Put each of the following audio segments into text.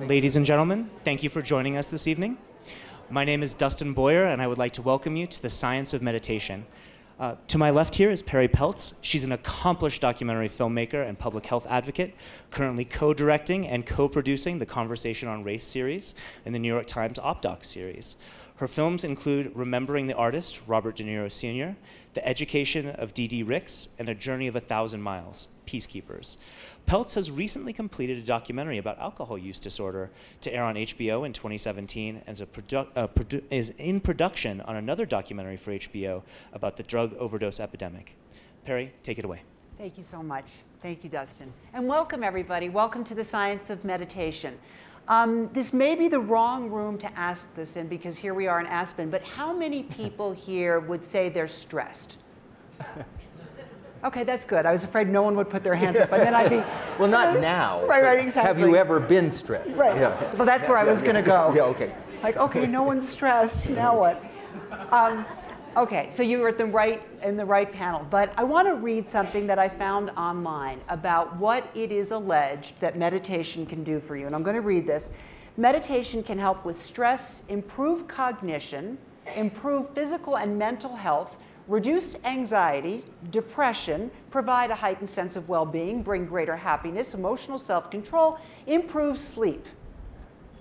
Ladies and gentlemen, thank you for joining us this evening. My name is Dustin Boyer, and I would like to welcome you to the Science of Meditation. To my left here is Perri Peltz. She's an accomplished documentary filmmaker and public health advocate, currently co-directing and co-producing the Conversation on Race series and the New York Times OpDoc series. Her films include Remembering the Artist, Robert De Niro Sr., The Education of D.D. Ricks, and A Journey of 1,000 Miles, Peacekeepers. Peltz has recently completed a documentary about alcohol use disorder to air on HBO in 2017 and is in production on another documentary for HBO about the drug overdose epidemic. Perri, take it away. Thank you so much. Thank you, Dustin. And welcome, everybody. Welcome to the Science of Meditation. This may be the wrong room to ask this in because here we are in Aspen, but how many people here would say they're stressed? Okay, that's good. I was afraid no one would put their hands up, and then I'd be... Well, not now. Right, exactly. Have you ever been stressed? Right. Yeah. Well, that's where I was going to go. Yeah, okay. Like, okay, no one's stressed. Now what? Okay, so you were in the right panel. But I want to read something that I found online about what it is alleged that meditation can do for you. And I'm going to read this. Meditation can help with stress, improve cognition, improve physical and mental health, reduce anxiety, depression, provide a heightened sense of well-being, bring greater happiness, emotional self-control, improve sleep.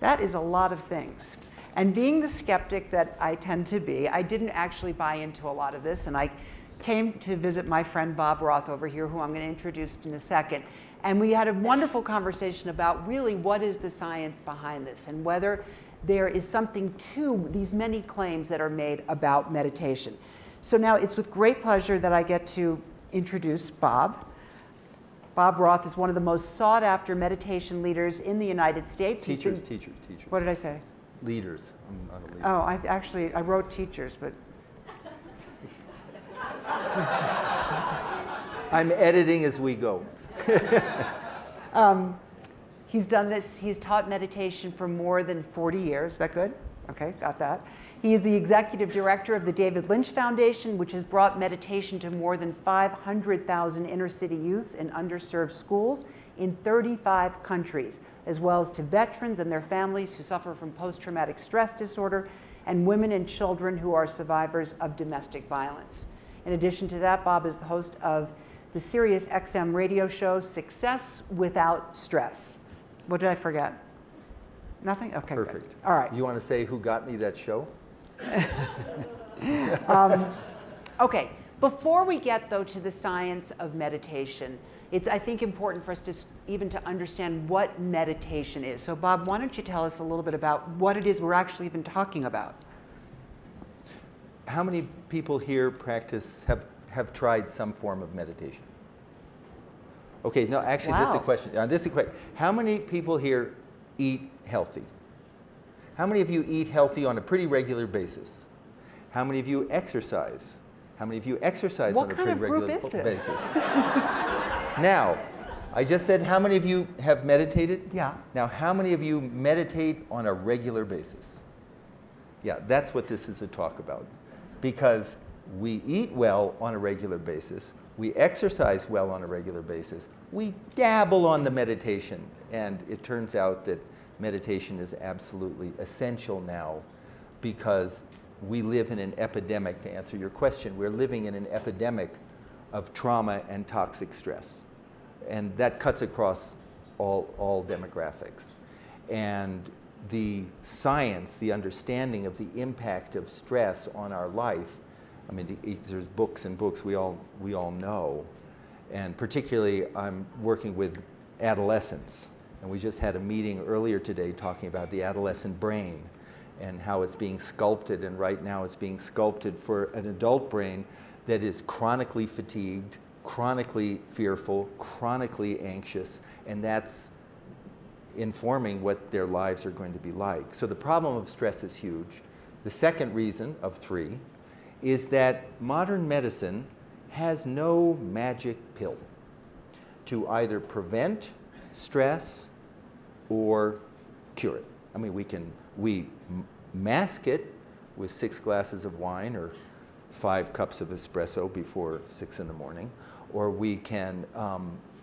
That is a lot of things. And being the skeptic that I tend to be, I didn't actually buy into a lot of this, and I came to visit my friend Bob Roth over here, who I'm going to introduce in a second. And we had a wonderful conversation about really what is the science behind this and whether there is something to these many claims that are made about meditation. So now it's with great pleasure that I get to introduce Bob. Bob Roth is one of the most sought-after meditation leaders in the United States. Teachers. What did I say? Leaders. I'm not a leader. Oh, I wrote teachers, but... I'm editing as we go. He's done this. He's taught meditation for more than 40 years. Is that good? Okay, got that. He is the executive director of the David Lynch Foundation, which has brought meditation to more than 500,000 inner-city youths in underserved schools in 35 countries, as well as to veterans and their families who suffer from post-traumatic stress disorder and women and children who are survivors of domestic violence. In addition to that, Bob is the host of the Sirius XM radio show, Success Without Stress. What did I forget? Nothing? Okay, perfect. Good. All right. You want to say who got me that show? Okay, before we get, though, to the science of meditation, it's, I think, important for us to even to understand what meditation is. So, Bob, why don't you tell us a little bit about what it is we're actually even talking about? How many people here have tried some form of meditation? Okay, no, actually, wow. This is a question. How many people here eat healthy? How many of you eat healthy on a pretty regular basis? How many of you exercise? How many of you exercise on a pretty regular basis? What kind of group is this? Now, I just said how many of you have meditated? Yeah. Now, how many of you meditate on a regular basis? Yeah, that's what this is a talk about. Because we eat well on a regular basis, we exercise well on a regular basis, we dabble on the meditation, and it turns out that meditation is absolutely essential now because we live in an epidemic. To answer your question, we're living in an epidemic of trauma and toxic stress. And that cuts across all demographics. And the science, the understanding of the impact of stress on our life, I mean, there's books and books we all know. And particularly, I'm working with adolescents. And we just had a meeting earlier today talking about the adolescent brain and how it's being sculpted. And right now it's being sculpted for an adult brain that is chronically fatigued, chronically fearful, chronically anxious. And that's informing what their lives are going to be like. So the problem of stress is huge. The second reason of 3 is that modern medicine has no magic pill to either prevent stress or cure it. I mean, we mask it with 6 glasses of wine or 5 cups of espresso before 6 in the morning, or we can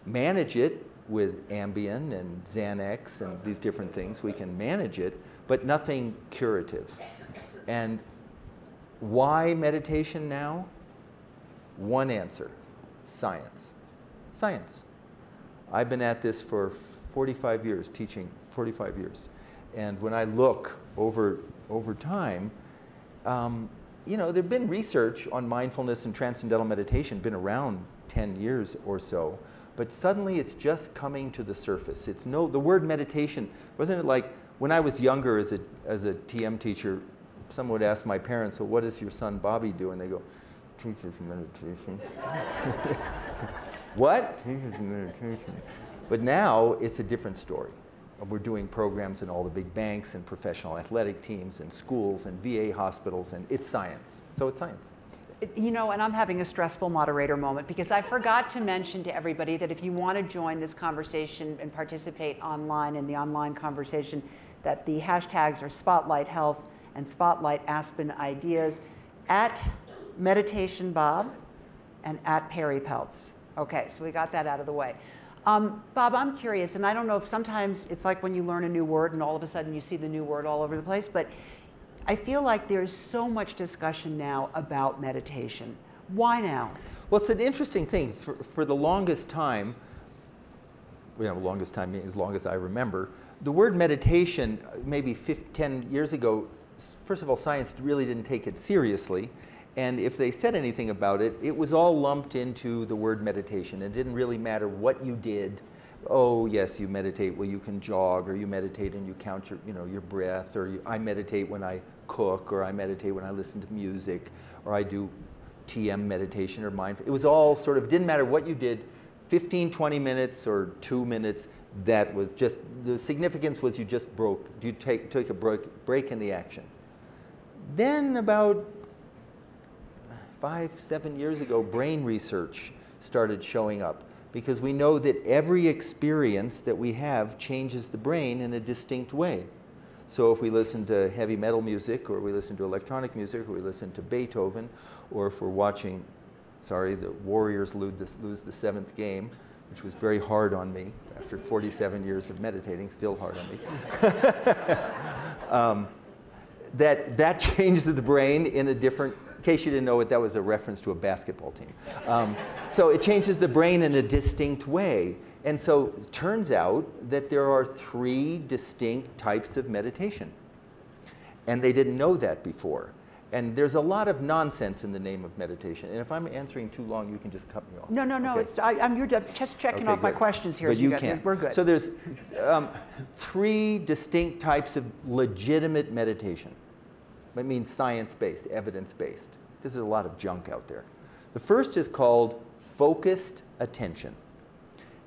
manage it with Ambien and Xanax and these different things. We can manage it, but nothing curative. And why meditation now? One answer: science. Science. I've been at this for 45 years, teaching 45 years. And when I look over time, you know, there've been research on mindfulness and transcendental meditation, been around 10 years or so, but suddenly it's just coming to the surface. It's the word meditation, wasn't it like when I was younger as a TM teacher, someone would ask my parents, so what does your son Bobby do? And they go, teaches meditation. What? Teaches meditation. But now it's a different story. We're doing programs in all the big banks and professional athletic teams and schools and VA hospitals, and it's science. So it's science. You know, and I'm having a stressful moderator moment because I forgot to mention to everybody that if you want to join this conversation and participate online in the online conversation, that the hashtags are Spotlight Health and Spotlight Aspen Ideas, at Meditation Bob and at Perri Peltz. Okay, so we got that out of the way. Bob, I'm curious, and I don't know if sometimes it's like when you learn a new word and all of a sudden you see the new word all over the place, but I feel like there's so much discussion now about meditation. Why now? Well, it's an interesting thing. For the longest time, you know, longest time means as long as I remember, the word meditation, maybe 10 years ago, first of all, science really didn't take it seriously. And if they said anything about it, it was all lumped into the word meditation. It didn't really matter what you did. Oh, yes, you meditate. Well, you can jog, or you meditate and you count your, your breath, or I meditate when I cook, or I meditate when I listen to music, or I do TM meditation or mindfulness. It was all sort of, didn't matter what you did, 15, 20 minutes or 2 minutes, that was just, the significance was you just took a break in the action. Then about 5, 7 years ago, brain research started showing up, because we know that every experience that we have changes the brain in a distinct way. So if we listen to heavy metal music, or we listen to electronic music, or we listen to Beethoven, or if we're watching, sorry, the Warriors lose the 7th game, which was very hard on me after 47 years of meditating, still hard on me. That changes the brain in a different, in case you didn't know it, that was a reference to a basketball team. So it changes the brain in a distinct way. And so it turns out that there are 3 distinct types of meditation. And they didn't know that before. And there's a lot of nonsense in the name of meditation. And if I'm answering too long, you can just cut me off. No. Okay? You're just checking off my questions here. But you can't. We're good. So there's 3 distinct types of legitimate meditation. That means science-based, evidence-based, because there's a lot of junk out there. The first is called focused attention.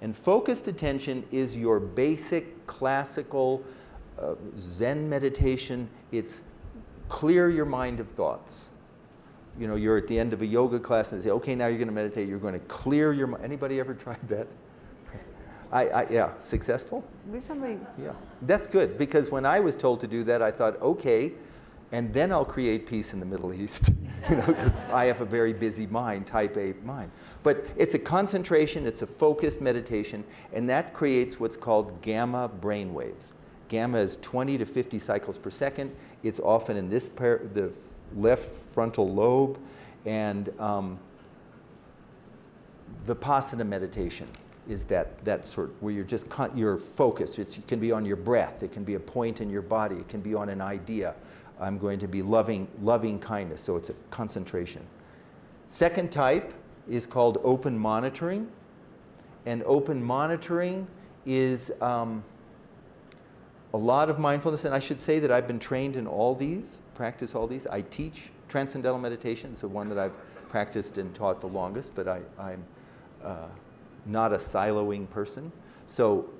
And focused attention is your basic classical Zen meditation. It's clear your mind of thoughts. You're at the end of a yoga class and they say, okay, now you're going to meditate. You're going to clear your mind. Anybody ever tried that? Yeah, successful? Somebody. Yeah, that's good, because when I was told to do that, I thought, okay, and then I'll create peace in the Middle East. 'Cause I have a very busy mind, type A mind. But it's a concentration, it's a focused meditation, and that creates what's called gamma brainwaves. Gamma is 20 to 50 cycles per second. It's often in the left frontal lobe, and Vipassana meditation is that sort where you're focused. It can be on your breath. It can be a point in your body. It can be on an idea. I'm going to be loving kindness, so it's a concentration. Second type is called open monitoring. And open monitoring is a lot of mindfulness, and I should say that I've been trained in all these, practice all these. I teach Transcendental meditation. It's the one that I've practiced and taught the longest, but I'm not a siloing person. So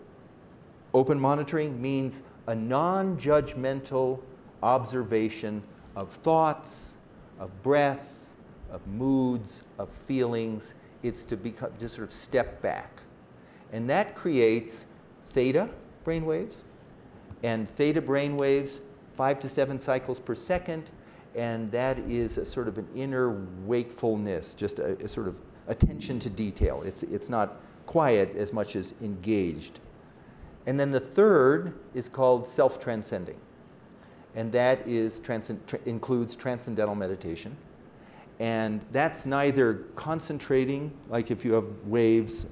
open monitoring means a non-judgmental observation of thoughts, of breath, of moods, of feelings. It's to just sort of step back. And that creates theta brainwaves. And theta brainwaves, 5 to 7 cycles per second. And that is a sort of an inner wakefulness, just a sort of attention to detail. It's not quiet as much as engaged. And then the third is called self-transcending. And that is includes transcendental meditation. And that's neither concentrating, like if you have waves,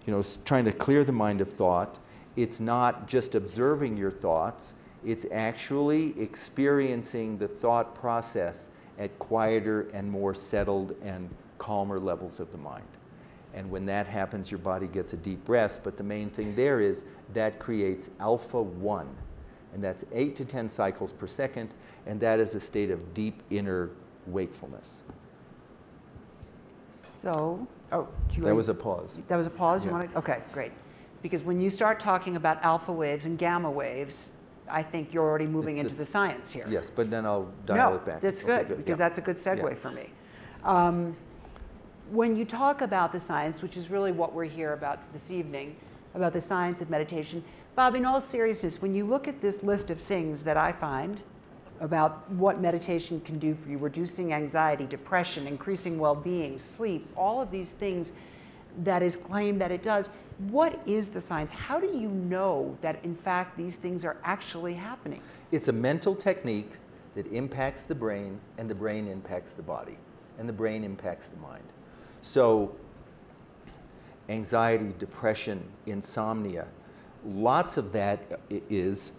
you know, trying to clear the mind of thought. It's not just observing your thoughts. It's actually experiencing the thought process at quieter and more settled and calmer levels of the mind. And when that happens, your body gets a deep rest. But the main thing there is that creates alpha 1. And that's 8 to 10 cycles per second. And that is a state of deep inner wakefulness. So, that was a pause. That was a pause? Yeah. You want to? Okay, great. Because when you start talking about alpha waves and gamma waves, I think you're already moving into the science here. Yes, but then I'll dial it back. That's good, because that's a good segue for me. When you talk about the science, which is really what we're here about this evening, about the science of meditation, Bob, in all seriousness, when you look at this list of things that I find about what meditation can do for you, reducing anxiety, depression, increasing well-being, sleep, all of these things that is claimed that it does, what is the science? How do you know that, in fact, these things are actually happening? It's a mental technique that impacts the brain, and the brain impacts the body, and the brain impacts the mind. So anxiety, depression, insomnia, lots of that is,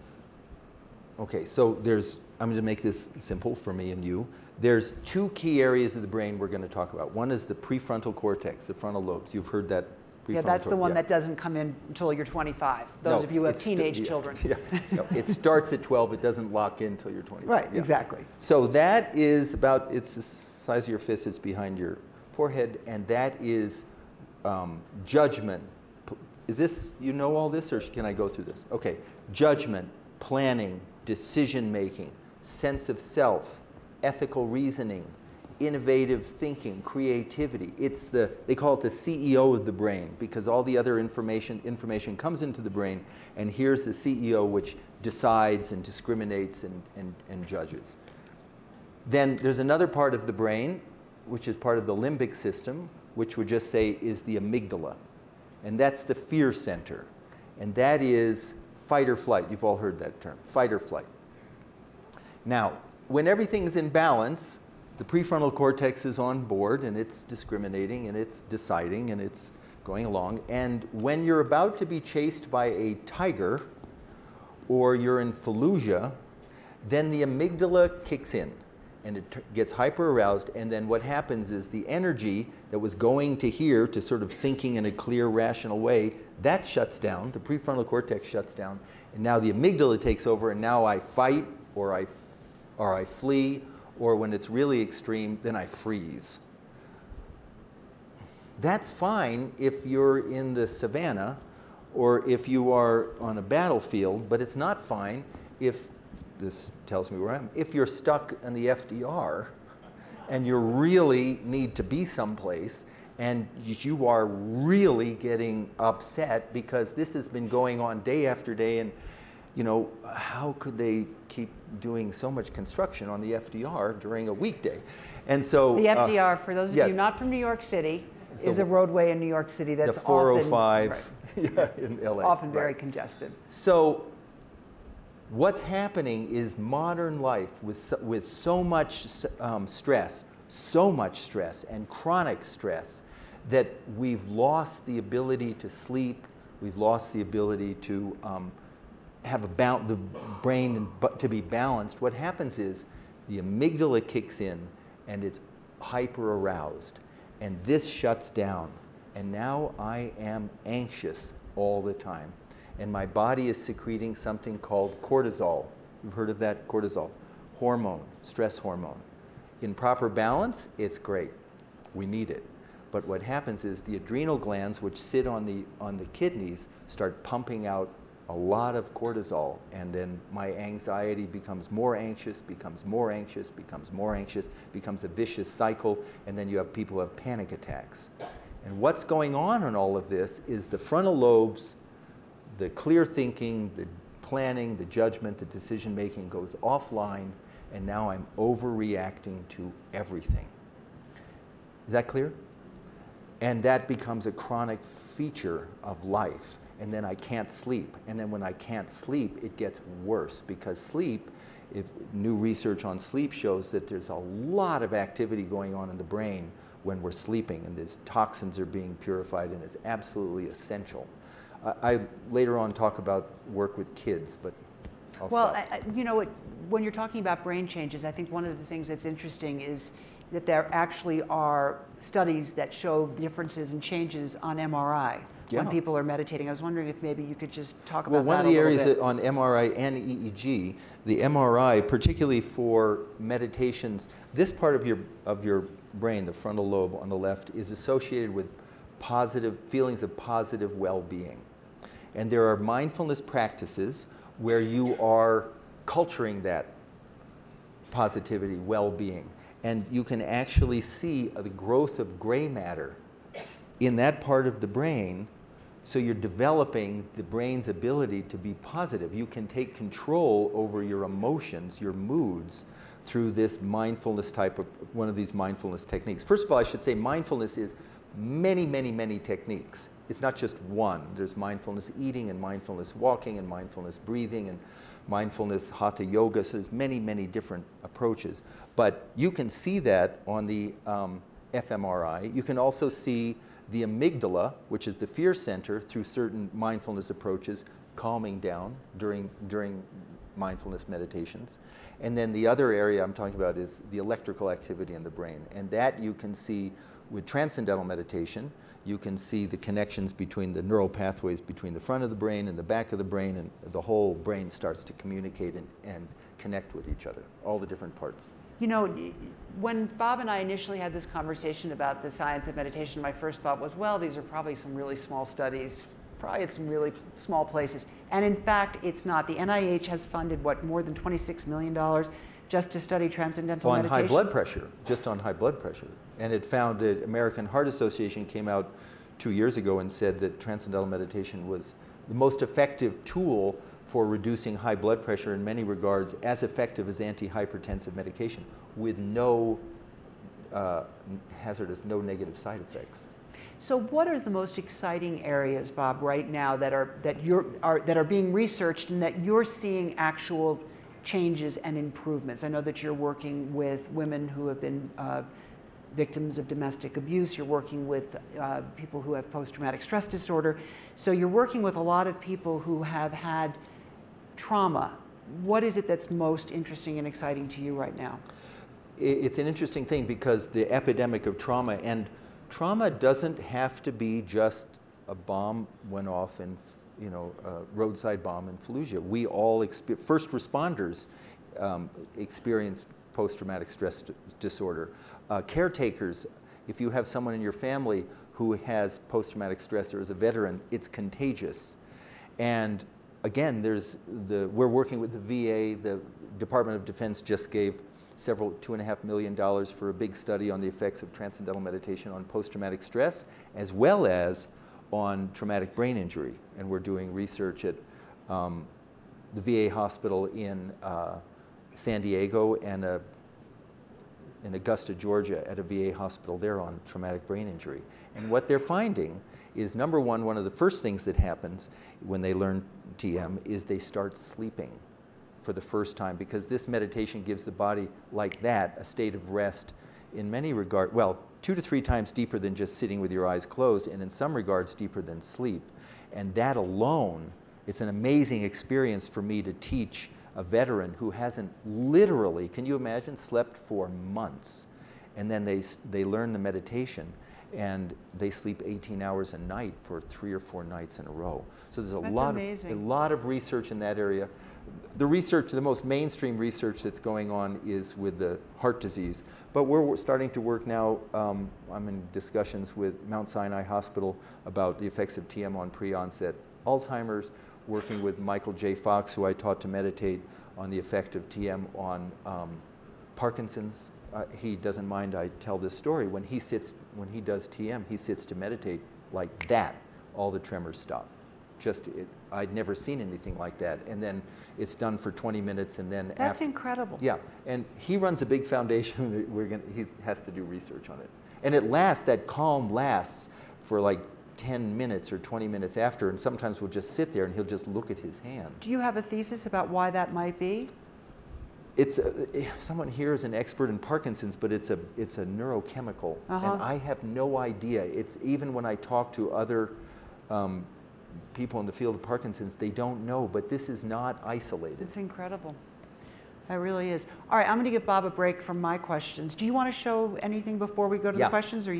okay, so I'm going to make this simple for me and you. There's 2 key areas of the brain we're going to talk about. One is the prefrontal cortex, the frontal lobes. You've heard that. Yeah, that's the one that doesn't come in until you're 25. Those of you who have teenage children. Yeah, no, it starts at 12. It doesn't lock in until you're 25. Right, exactly. So that is about, it's the size of your fist. It's behind your forehead, and that is judgment. Is this, you know all this, or can I go through this? Okay, judgment, planning, decision-making, sense of self, ethical reasoning, innovative thinking, creativity. It's they call it the CEO of the brain, because all the other information comes into the brain, and here's the CEO which decides and discriminates and judges. Then there's another part of the brain, which is part of the limbic system, which would just say is the amygdala. And that's the fear center. And that is fight or flight. You've all heard that term, fight or flight. Now, when everything's in balance, the prefrontal cortex is on board, and it's discriminating, and it's deciding, and it's going along. And when you're about to be chased by a tiger, or you're in Fallujah, then the amygdala kicks in, and it gets hyper-aroused. And then what happens is the energy that was going to here, to sort of thinking in a clear, rational way, that shuts down. The prefrontal cortex shuts down. And now the amygdala takes over, and now I fight, or I flee, or when it's really extreme, then I freeze. That's fine if you're in the savannah or if you are on a battlefield, but it's not fine if, this tells me where I am, if you're stuck in the FDR and you really need to be someplace and you are really getting upset because this has been going on day after day, and you know, how could they keep doing so much construction on the FDR during a weekday? And so the FDR, for those of yes. you not from New York City, is a roadway in New York City that's the 405 often, yeah, in LA. Often very congested. So what's happening is modern life with so much stress and chronic stress, that we've lost the ability to sleep, we've lost the ability to have the brain to be balanced. What happens is the amygdala kicks in and it's hyper aroused, and this shuts down, and now I am anxious all the time, and my body is secreting something called cortisol. You've heard of that? Cortisol hormone, stress hormone. In proper balance, it's great. We need it. But what happens is the adrenal glands, which sit on the kidneys, start pumping out a lot of cortisol, and then my anxiety becomes more anxious, becomes more anxious, becomes more anxious, becomes a vicious cycle, and then you have people who have panic attacks. And what's going on in all of this is the frontal lobes, the clear thinking, the planning, the judgment, the decision making goes offline, and now I'm overreacting to everything. Is that clear? And that becomes a chronic feature of life. And then I can't sleep. And then when I can't sleep, it gets worse, because sleep, if new research on sleep shows that there's a lot of activity going on in the brain when we're sleeping, and these toxins are being purified, and it's absolutely essential. I later on talk about work with kids, but I'll stop. You know, when you're talking about brain changes, I think one of the things that's interesting is that there actually are studies that show differences and changes on MRI when people are meditating. I was wondering if maybe you could just talk about that a little bit. Well, one of the areas that on MRI and EEG, the MRI, particularly for meditations, this part of your brain, the frontal lobe on the left, is associated with positive feelings of positive well-being. And there are mindfulness practices where you are culturing that positivity, well-being. And you can actually see the growth of gray matter in that part of the brain. So you're developing the brain's ability to be positive. You can take control over your emotions, your moods, through this mindfulness one of these mindfulness techniques. First of all, I should say mindfulness is many, many, many techniques. It's not just one. There's mindfulness eating and mindfulness walking and mindfulness breathing and mindfulness hatha yoga. So there's many, many different approaches. But you can see that on the fMRI. You can also see the amygdala, which is the fear center, through certain mindfulness approaches, calming down during mindfulness meditations. And then the other area I'm talking about is the electrical activity in the brain. And that you can see with transcendental meditation. You can see the connections between the neural pathways between the front of the brain and the back of the brain, and the whole brain starts to communicate and connect with each other, all the different parts. You know, when Bob and I initially had this conversation about the science of meditation, my first thought was, well, these are probably some really small studies, probably at some really small places. And in fact, it's not. The NIH has funded, what, more than $26 million just to study transcendental meditation? On high blood pressure, just on high blood pressure. And it found that American Heart Association came out 2 years ago and said that transcendental meditation was the most effective tool for reducing high blood pressure, in many regards as effective as antihypertensive medication, with no hazardous, no negative side effects. So what are the most exciting areas, Bob, right now that are being researched and that you're seeing actual changes and improvements? I know that you're working with women who have been victims of domestic abuse. You're working with people who have post-traumatic stress disorder. So you're working with a lot of people who have had trauma. What is it that's most interesting and exciting to you right now? It's an interesting thing, because the epidemic of trauma, and trauma doesn't have to be just a bomb went off in, you know, a roadside bomb in Fallujah. We all, first responders experience post-traumatic stress disorder. Caretakers, if you have someone in your family who has post-traumatic stress or is a veteran, it's contagious. And again, we're working with the VA. The Department of Defense just gave $2.5 million for a big study on the effects of transcendental meditation on post-traumatic stress, as well as on traumatic brain injury. And we're doing research at the VA hospital in San Diego and in Augusta, Georgia, at a VA hospital there on traumatic brain injury. And what they're finding is, number one of the first things that happens when they learn TM is they start sleeping for the first time, because this meditation gives the body, like that, a state of rest in many regards, well, 2 to 3 times deeper than just sitting with your eyes closed, and in some regards deeper than sleep. And that alone, it's an amazing experience for me to teach a veteran who hasn't literally, can you imagine, slept for months. And then they learn the meditation, and they sleep 18 hours a night for 3 or 4 nights in a row. So there's a lot of research in that area. The research, the most mainstream research that's going on is with the heart disease. But we're starting to work now, I'm in discussions with Mount Sinai Hospital about the effects of TM on pre-onset Alzheimer's, working with Michael J. Fox, who I taught to meditate, on the effect of TM on Parkinson's. He doesn't mind I tell this story. When he does TM, he sits to meditate like that. All the tremors stop. I'd never seen anything like that. And then it's done for 20 minutes, and then That's incredible. Yeah, and he runs a big foundation. He has to do research on it. And it lasts, that calm lasts for like 10 minutes or 20 minutes after, and sometimes we'll just sit there and he'll just look at his hand. Do you have a thesis about why that might be? It's someone here is an expert in Parkinson's, but it's a neurochemical, and I have no idea. It's even when I talk to other people in the field of Parkinson's, they don't know, but this is not isolated. It's incredible. That really is. All right, I'm going to give Bob a break from my questions. Do you want to show anything before we go to the questions, or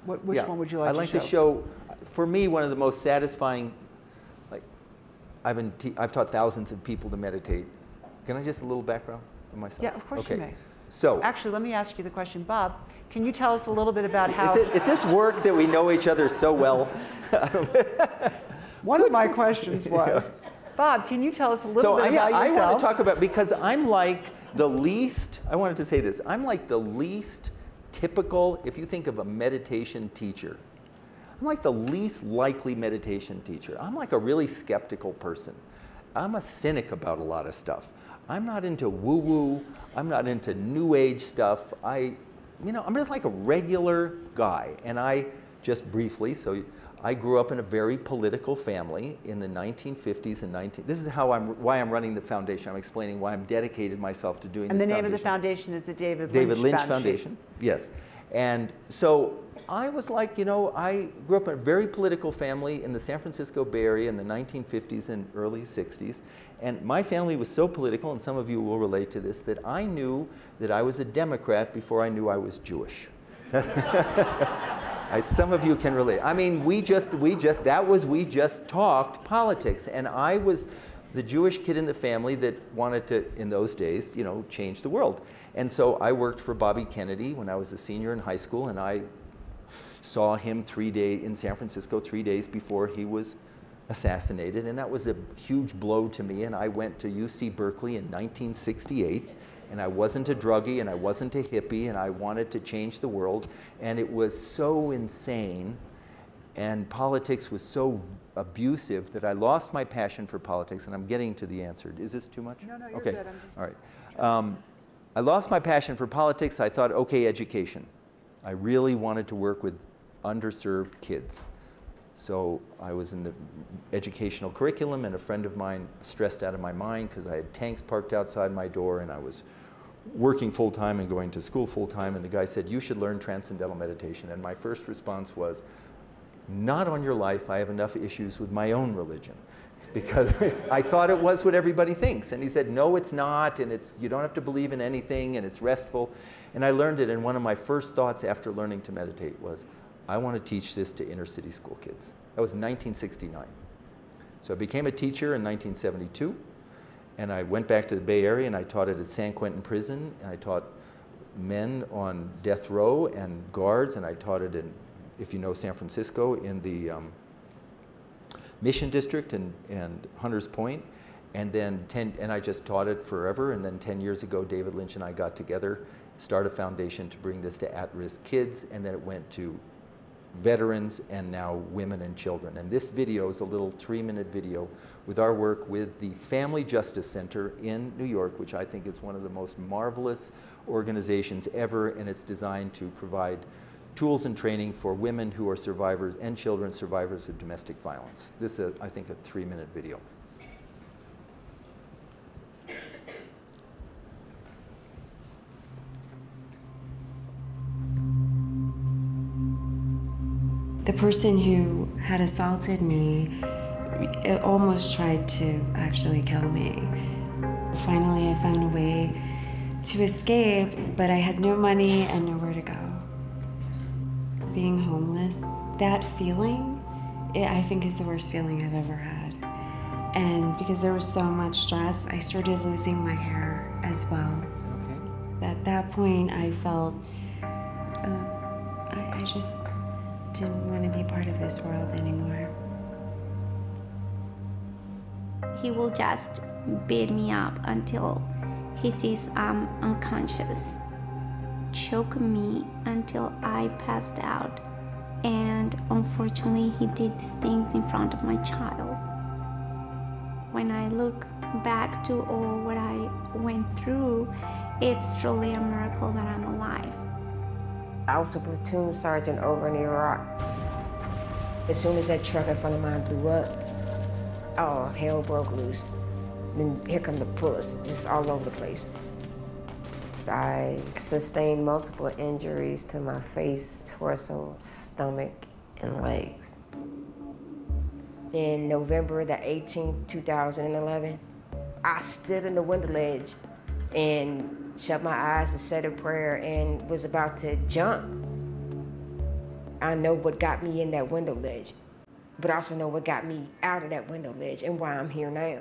which one would you like to show? I'd like to show, for me, one of the most satisfying, like, I've taught thousands of people to meditate. Can I just a little background on myself? Yeah, of course you may. So, actually, let me ask you the question. Bob, can you tell us a little bit about how... Is this work that we know each other so well? One of my questions was, Bob, can you tell us a little bit about yourself? I want to talk about, because I'm like the least, I wanted to say this, I'm like the least typical, if you think of a meditation teacher, I'm like the least likely meditation teacher. I'm like a really skeptical person. I'm a cynic about a lot of stuff. I'm not into woo-woo. I'm not into new age stuff. I'm just like a regular guy. And I, just briefly, so I grew up in a very political family in the 1950s and this is why I'm running the foundation. I'm explaining why I'm dedicated myself to doing this. And the name foundation. of the foundation is the David Lynch Foundation. Yes. And so I was like, I grew up in a very political family in the San Francisco Bay Area in the 1950s and early 60s. And my family was so political, and some of you will relate to this, that I knew that I was a Democrat before I knew I was Jewish. Some of you can relate. I mean, we just talked politics, and I was the Jewish kid in the family that wanted to, in those days, change the world. And so I worked for Bobby Kennedy when I was a senior in high school, and I saw him in San Francisco 3 days before he was assassinated, and that was a huge blow to me. And I went to UC Berkeley in 1968, and I wasn't a druggie, and I wasn't a hippie, and I wanted to change the world, and it was so insane, and politics was so abusive that I lost my passion for politics, and I'm getting to the answer. Is this too much? No, you're okay. Good. I'm just... All right. I lost my passion for politics. I thought, okay, education. I really wanted to work with underserved kids. So I was in the educational curriculum, and a friend of mine stressed out of my mind because I had tanks parked outside my door, and I was working full-time and going to school full-time, and the guy said, you should learn Transcendental meditation. And my first response was, not on your life. I have enough issues with my own religion. Because I thought it was what everybody thinks. And he said, no, it's not, and you don't have to believe in anything, and it's restful. And I learned it, and one of my first thoughts after learning to meditate was, I want to teach this to inner city school kids. That was 1969. So I became a teacher in 1972, and I went back to the Bay Area, and I taught it at San Quentin Prison, and I taught men on death row and guards, and I taught it in, if you know San Francisco, in the Mission District and Hunters Point, and then I just taught it forever. And then 10 years ago, David Lynch and I got together, started a foundation to bring this to at-risk kids, and then it went to veterans and now women and children. And this video is a little 3-minute video with our work with the Family Justice Center in New York, which I think is one of the most marvelous organizations ever, and it's designed to provide tools and training for women who are survivors and children survivors of domestic violence. This is, I think, a 3-minute video. The person who had assaulted me almost tried to actually kill me. Finally, I found a way to escape, but I had no money and nowhere to go. Being homeless, that feeling, I think is the worst feeling I've ever had. And because there was so much stress, I started losing my hair as well. Okay. At that point, I felt, I just didn't want to be part of this world anymore. He will just beat me up until he sees I'm unconscious, choke me until I passed out. And unfortunately, he did these things in front of my child. When I look back to all what I went through, it's truly a miracle that I'm alive. I was a platoon sergeant over in Iraq. As soon as that truck in front of mine blew up, oh, hell broke loose. Then here come the bullets, just all over the place. I sustained multiple injuries to my face, torso, stomach, and legs. In November the 18th, 2011, I stood in the window ledge and shut my eyes and said a prayer and was about to jump. I know what got me in that window ledge, but I also know what got me out of that window ledge and why I'm here now.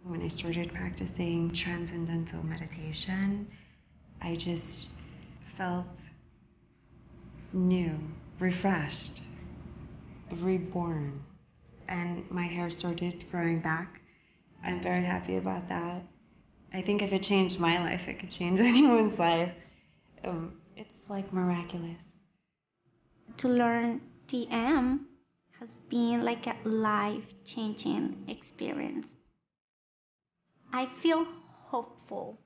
When I started practicing transcendental meditation, I just felt new, refreshed, reborn, and my hair started growing back. I'm very happy about that. I think if it changed my life, it could change anyone's life. It's like miraculous. To learn TM has been like a life-changing experience. I feel hopeful.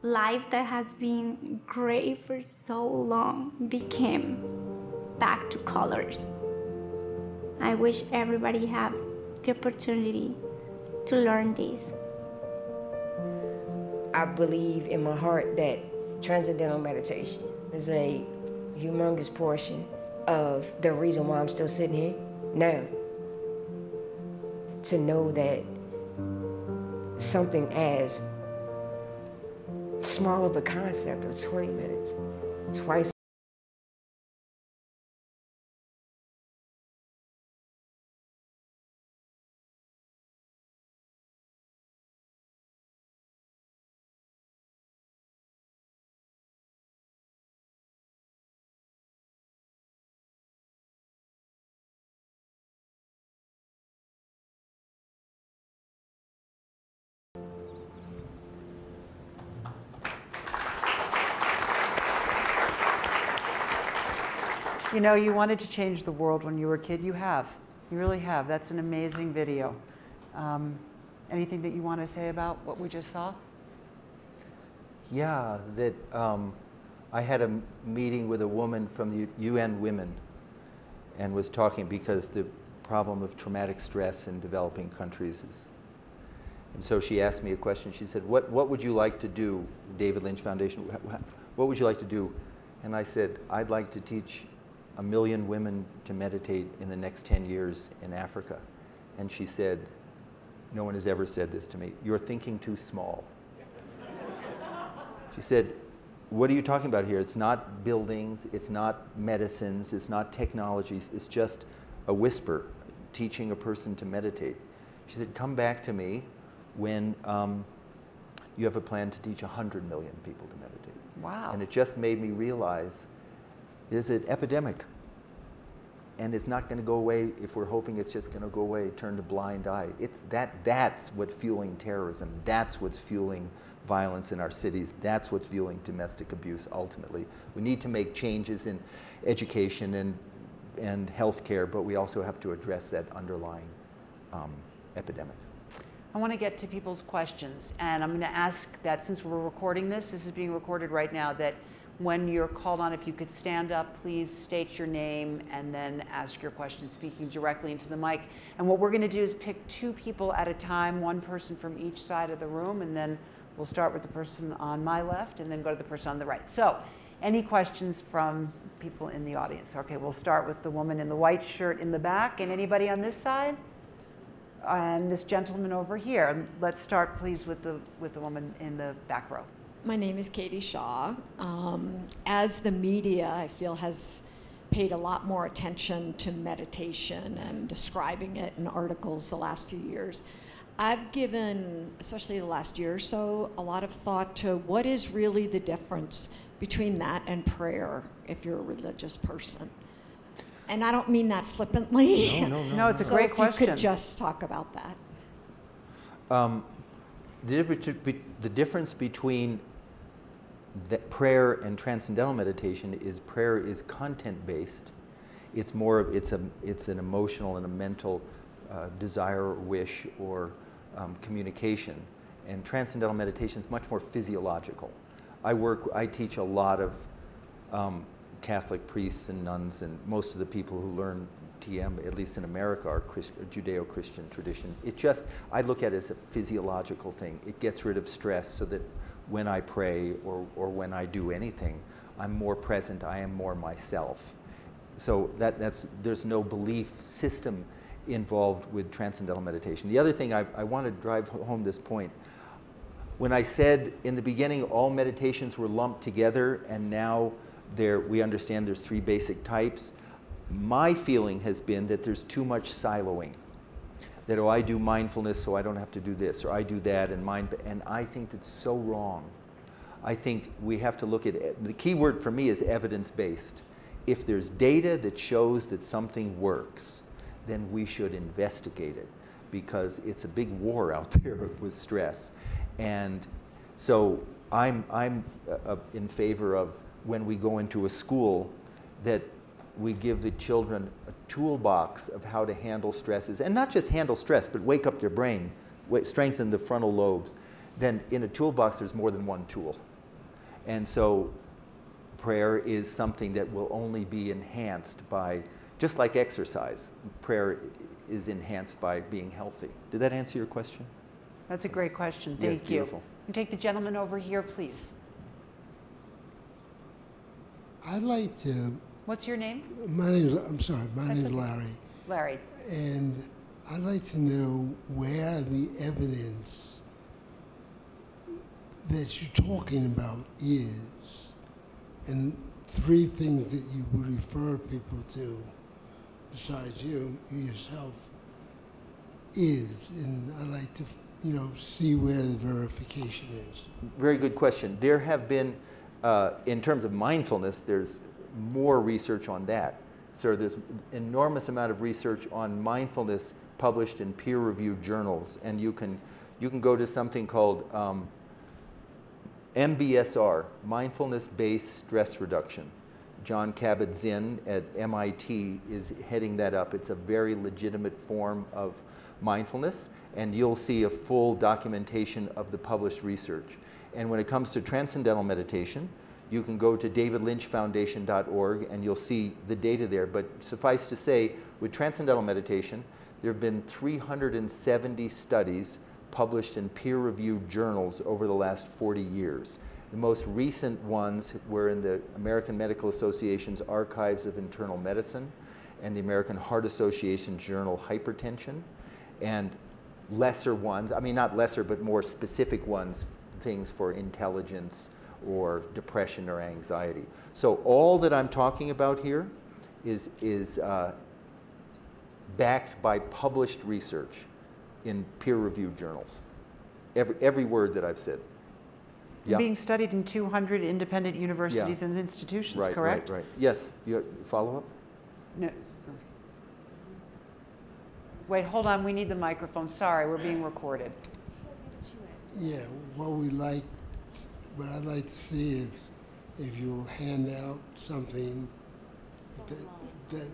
Life that has been gray for so long became back to colors. I wish everybody had the opportunity to learn this. I believe in my heart that transcendental meditation is a humongous portion of the reason why I'm still sitting here now. To know that something as small of a concept of 20 minutes, twice. You know, you wanted to change the world when you were a kid. You have. You really have. That's an amazing video. Anything that you want to say about what we just saw? Yeah, that I had a meeting with a woman from the UN Women and was talking because the problem of traumatic stress in developing countries is, and so she asked me a question. She said, what would you like to do, David Lynch Foundation, what would you like to do? And I said, I'd like to teach 1 million women to meditate in the next 10 years in Africa. And she said, no one has ever said this to me, you're thinking too small. She said, what are you talking about here? It's not buildings, it's not medicines, it's not technologies, it's just a whisper, teaching a person to meditate. She said, come back to me when you have a plan to teach 100 million people to meditate. Wow. And it just made me realize there's an epidemic, and it's not going to go away if we're hoping it's just going to go away, turn a blind eye. That's what's fueling terrorism. That's what's fueling violence in our cities. That's what's fueling domestic abuse, ultimately. We need to make changes in education and healthcare, but we also have to address that underlying epidemic. I want to get to people's questions, and I'm going to ask that since we're recording this is being recorded right now, that when you're called on, if you could stand up, please state your name and then ask your question, speaking directly into the mic. And what we're going to do is pick 2 people at a time, 1 person from each side of the room, and then we'll start with the person on my left and then go to the person on the right. So, any questions from people in the audience? Okay, we'll start with the woman in the white shirt in the back, and anybody on this side? And this gentleman over here. And let's start, please, with the woman in the back row. My name is Katie Shaw. As the media, I feel, has paid a lot more attention to meditation and describing it in articles the last few years, I've given, especially the last year or so, a lot of thought to what is really the difference between that and prayer if you're a religious person. And I don't mean that flippantly. No, it's a great question. So if you could just talk about that. The difference between prayer and transcendental meditation is prayer is content-based. It's more of it's an emotional and a mental desire or wish or communication. And transcendental meditation is much more physiological. I teach a lot of Catholic priests and nuns, and most of the people who learn TM, at least in America, are Judeo-Christian tradition. I look at it as a physiological thing. It gets rid of stress so that when I pray or when I do anything, I'm more present, I am more myself. So there's no belief system involved with transcendental meditation. The other thing, I want to drive home this point. When I said in the beginning all meditations were lumped together and now we understand there's 3 basic types, my feeling has been that there's too much siloing. That, oh, I do mindfulness so I don't have to do this, or I do that, and I think that's so wrong. I think we have to look at it. The key word for me is evidence-based. If there's data that shows that something works, then we should investigate it, because it's a big war out there with stress. And so I'm in favor of, when we go into a school, that we give the children a toolbox of how to handle stresses, and not just handle stress, but wake up their brain, strengthen the frontal lobes. Then in a toolbox, there's more than one tool. And so prayer is something that will only be enhanced by, just like exercise, prayer is enhanced by being healthy. Did that answer your question? That's a great question. Yes, Thank you. beautiful. And take the gentleman over here, please. I'd like to. What's your name? My name's Larry. Larry. And I'd like to know where the evidence that you're talking about is, and 3 things that you would refer people to, besides you yourself, is. And I'd like to, see where the verification is. Very good question. There have been, in terms of mindfulness, there's more research on that. So there's enormous amount of research on mindfulness published in peer-reviewed journals, and you can go to something called MBSR, Mindfulness-Based Stress Reduction. John Kabat-Zinn at MIT is heading that up. It's a very legitimate form of mindfulness, and you'll see a full documentation of the published research. And when it comes to transcendental meditation, you can go to davidlynchfoundation.org and you'll see the data there. But suffice to say, with transcendental meditation, there have been 370 studies published in peer-reviewed journals over the last 40 years. The most recent ones were in the American Medical Association's Archives of Internal Medicine and the American Heart Association's journal Hypertension, and lesser ones, I mean not lesser, but more specific ones, things for intelligence or depression or anxiety. So all that I'm talking about here is backed by published research in peer-reviewed journals. Every word that I've said. Yeah. Being studied in 200 independent universities and institutions, correct? Right. Yes. You follow up? No. Wait, hold on. We need the microphone. Sorry, we're being recorded. Yeah. What I'd like to see if you'll hand out something that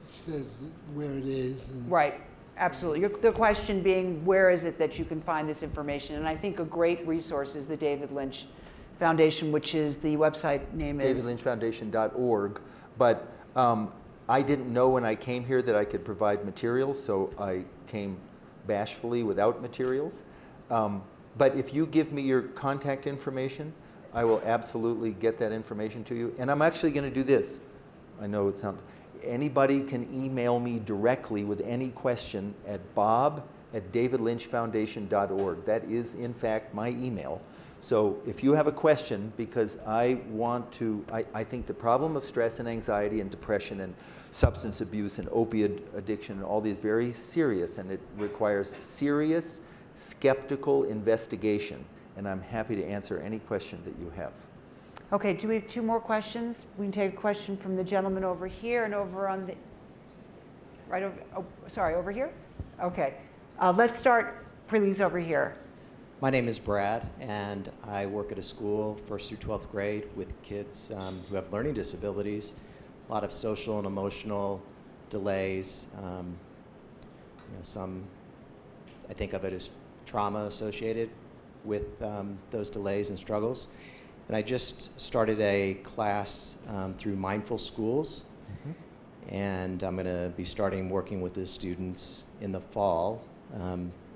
says where it is. And right. Absolutely. The question being, where is it that you can find this information? And I think a great resource is the David Lynch Foundation, which is the website name is davidlynchfoundation.org. But I didn't know when I came here that I could provide materials, so I came bashfully without materials. But if you give me your contact information, I will absolutely get that information to you. And I'm actually going to do this. I know it sounds... Anybody can email me directly with any question at bob@davidlynchfoundation.org. That is, in fact, my email. So if you have a question, because I think the problem of stress and anxiety and depression and substance abuse and opiate addiction and all these very serious, and it requires serious, skeptical investigation. And I'm happy to answer any question that you have. Okay, do we have 2 more questions? We can take a question from the gentleman over here and over on the, right over, oh, sorry, over here? Okay, let's start, please, over here. My name is Brad, and I work at a school, 1st through 12th grade, with kids who have learning disabilities, a lot of social and emotional delays. Some, I think of it as trauma associated with those delays and struggles. And I just started a class through Mindful Schools. And I'm going to be starting working with the students in the fall,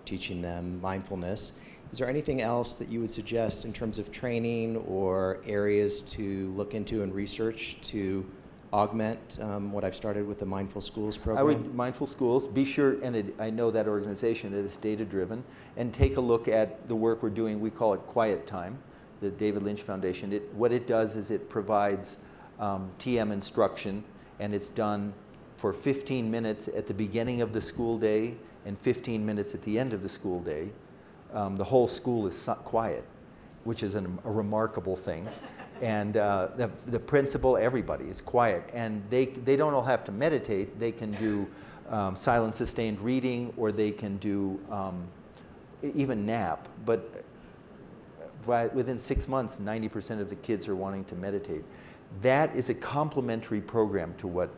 teaching them mindfulness. Is there anything else that you would suggest in terms of training or areas to look into and research to augment what I've started with the Mindful Schools program? Mindful Schools, be sure, and I know that organization, it is data-driven, and take a look at the work we're doing. We call it Quiet Time, the David Lynch Foundation. What it does is it provides TM instruction, and it's done for 15 minutes at the beginning of the school day and 15 minutes at the end of the school day. The whole school is quiet, which is a remarkable thing. And the principal, everybody is quiet. And they don't all have to meditate. They can do silent sustained reading, or they can do even nap. But within 6 months, 90% of the kids are wanting to meditate. That is a complementary program to what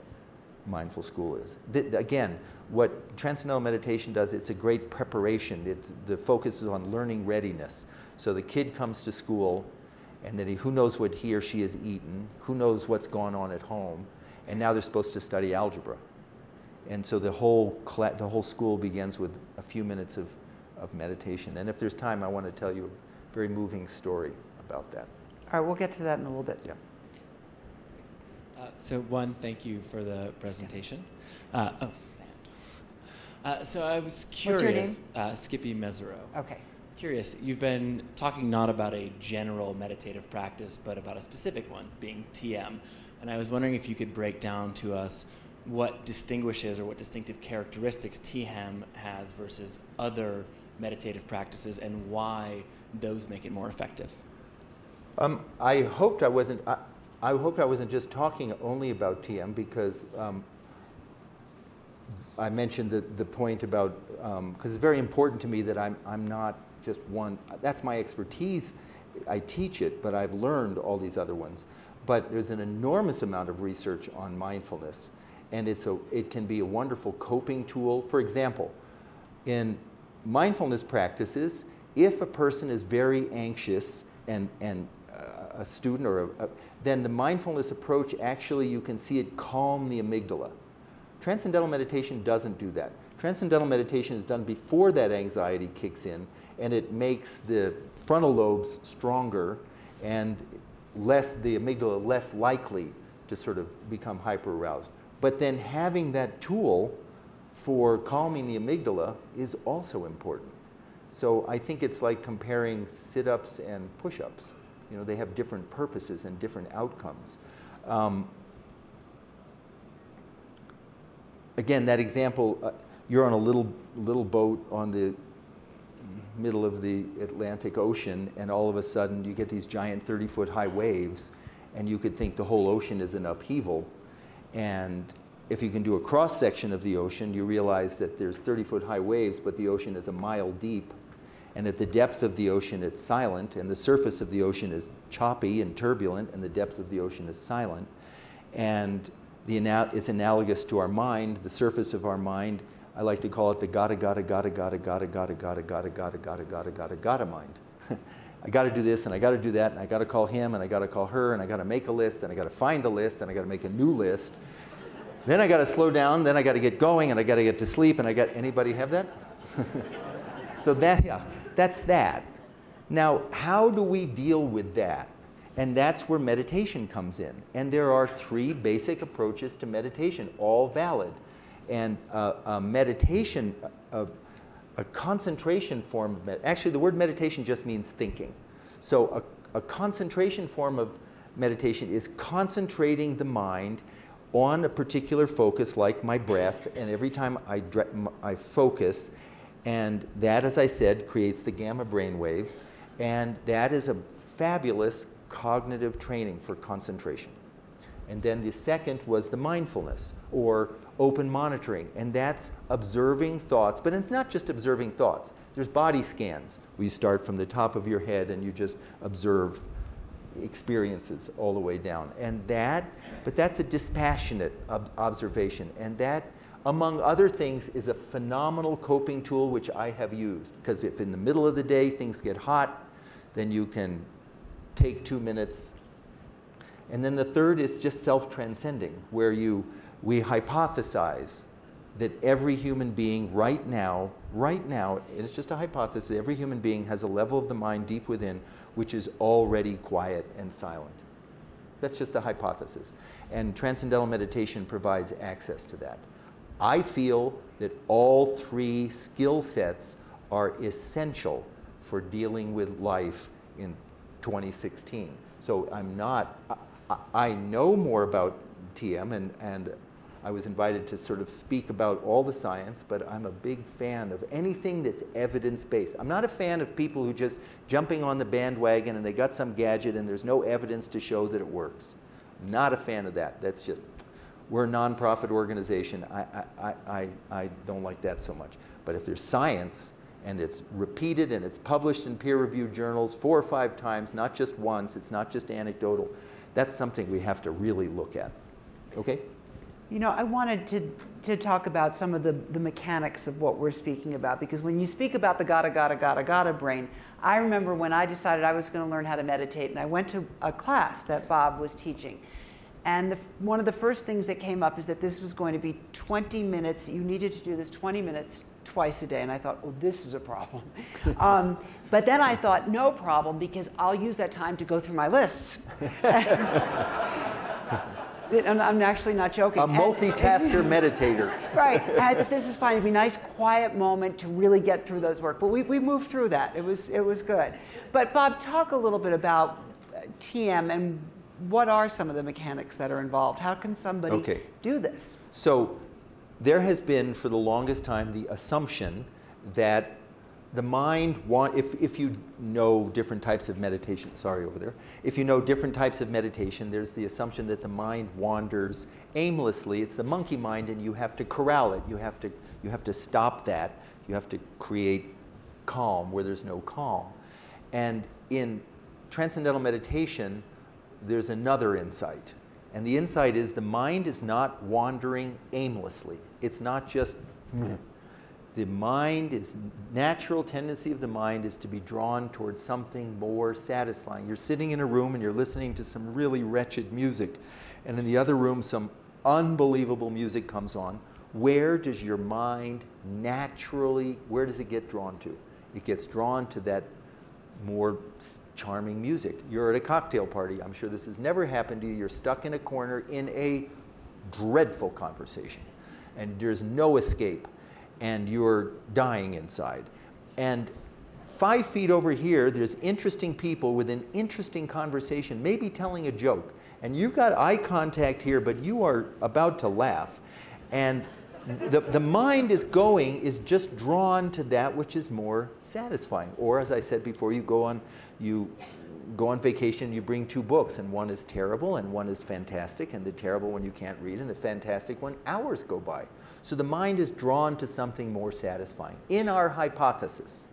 Mindful School is. Again, what Transcendental Meditation does, it's a great preparation. The focus is on learning readiness. So the kid comes to school, and then who knows what he or she has eaten, who knows what's gone on at home, and now they're supposed to study algebra. And so the whole school begins with a few minutes of meditation. And if there's time, I want to tell you a very moving story about that. All right, we'll get to that in a little bit. Yeah. So one, thank you for the presentation. So I was curious. What's your name? Skippy Mesereau. Okay. Curious, you've been talking not about a general meditative practice, but about a specific one, being TM. And I was wondering if you could break down to us what distinguishes or what distinctive characteristics TM has versus other meditative practices, and why those make it more effective. I hoped I wasn't. I hoped I wasn't just talking only about TM, because I mentioned the point about, because it's very important to me that I'm not just one. That's my expertise. I teach it, but I've learned all these other ones. But there's an enormous amount of research on mindfulness, and it can be a wonderful coping tool. For example, in mindfulness practices, if a person is very anxious and a student or then the mindfulness approach, actually you can see it calm the amygdala. Transcendental meditation doesn't do that. Transcendental meditation is done before that anxiety kicks in, and it makes the frontal lobes stronger and the amygdala less likely to sort of become hyper-aroused. But then having that tool for calming the amygdala is also important. So I think it's like comparing sit-ups and push-ups. You know, they have different purposes and different outcomes. Again, that example, you're on a little boat on the middle of the Atlantic Ocean, and all of a sudden you get these giant 30-foot high waves, and you could think the whole ocean is an upheaval. And if you can do a cross-section of the ocean, you realize that there's 30-foot high waves, but the ocean is a mile deep. And at the depth of the ocean, it's silent, and the surface of the ocean is choppy and turbulent, and the depth of the ocean is silent. And it's analogous to our mind, the surface of our mind. I like to call it the gotta mind. I gotta do this, and I gotta do that, and I gotta call him, and I gotta call her, and I gotta make a list, and I gotta find the list, and I gotta make a new list. Then I gotta slow down, then I gotta get going, and I gotta get to sleep, and anybody have that? So that's that. Now, how do we deal with that? And that's where meditation comes in. And there are 3 basic approaches to meditation, all valid. And meditation, a concentration form of actually the word meditation just means thinking. So a concentration form of meditation is concentrating the mind on a particular focus, like my breath, and every time I focus, and that, as I said, creates the gamma brain waves, and that is a fabulous cognitive training for concentration. And then the second was the mindfulness, or open monitoring, and that's observing thoughts, but it's not just observing thoughts. There's body scans, where you start from the top of your head and you just observe experiences all the way down. And but that's a dispassionate observation, and that, among other things, is a phenomenal coping tool which I have used. Because if in the middle of the day things get hot, then you can take 2 minutes. And then the third is just self-transcending, where we hypothesize that every human being right now, it's just a hypothesis, every human being has a level of the mind deep within which is already quiet and silent. That's just a hypothesis. And Transcendental meditation provides access to that. I feel that all 3 skill sets are essential for dealing with life in 2016. So I know more about TM, and I was invited to sort of speak about all the science, but I'm a big fan of anything that's evidence-based. I'm not a fan of people who just jumping on the bandwagon and they got some gadget and there's no evidence to show that it works. Not a fan of that. That's just, we're a nonprofit organization. I don't like that so much. But if there's science and it's repeated and it's published in peer-reviewed journals 4 or 5 times, not just once, it's not just anecdotal, that's something we have to really look at. Okay? You know, I wanted to talk about some of the mechanics of what we're speaking about, because when you speak about the gotta brain, I remember when I decided I was going to learn how to meditate, and I went to a class that Bob was teaching. And one of the first things that came up is that this was going to be 20 minutes. You needed to do this 20 minutes twice a day. And I thought, oh, this is a problem. But then I thought, no problem, because I'll use that time to go through my lists. And I'm actually not joking. A multitasker meditator. Right. And this is fine. It'd be a nice, quiet moment to really get through those work. But we moved through that. It was good. But Bob, talk a little bit about TM and what are some of the mechanics that are involved? How can somebody do this? So there has been, for the longest time, the assumption that the mind, if you know different types of meditation, if you know different types of meditation, there's the assumption that the mind wanders aimlessly. It's the monkey mind, and you have to corral it. You have to stop that. You have to create calm where there's no calm. And in Transcendental meditation, there's another insight. And the insight is the mind is not wandering aimlessly. It's not just the natural tendency of the mind is to be drawn towards something more satisfying. You're sitting in a room and you're listening to some really wretched music, and in the other room some unbelievable music comes on. Where does your mind naturally, where does it get drawn to? It gets drawn to that more charming music. You're at a cocktail party. I'm sure this has never happened to you. You're stuck in a corner in a dreadful conversation, and there's no escape. And you're dying inside. And 5 feet over here, there's interesting people with an interesting conversation, maybe telling a joke. And you've got eye contact here, but you are about to laugh. And the mind is just drawn to that which is more satisfying. Or, as I said before, you go on vacation, you bring 2 books, and one is terrible and one is fantastic, and the terrible one you can't read, and the fantastic one, hours go by. So the mind is drawn to something more satisfying in our hypothesis.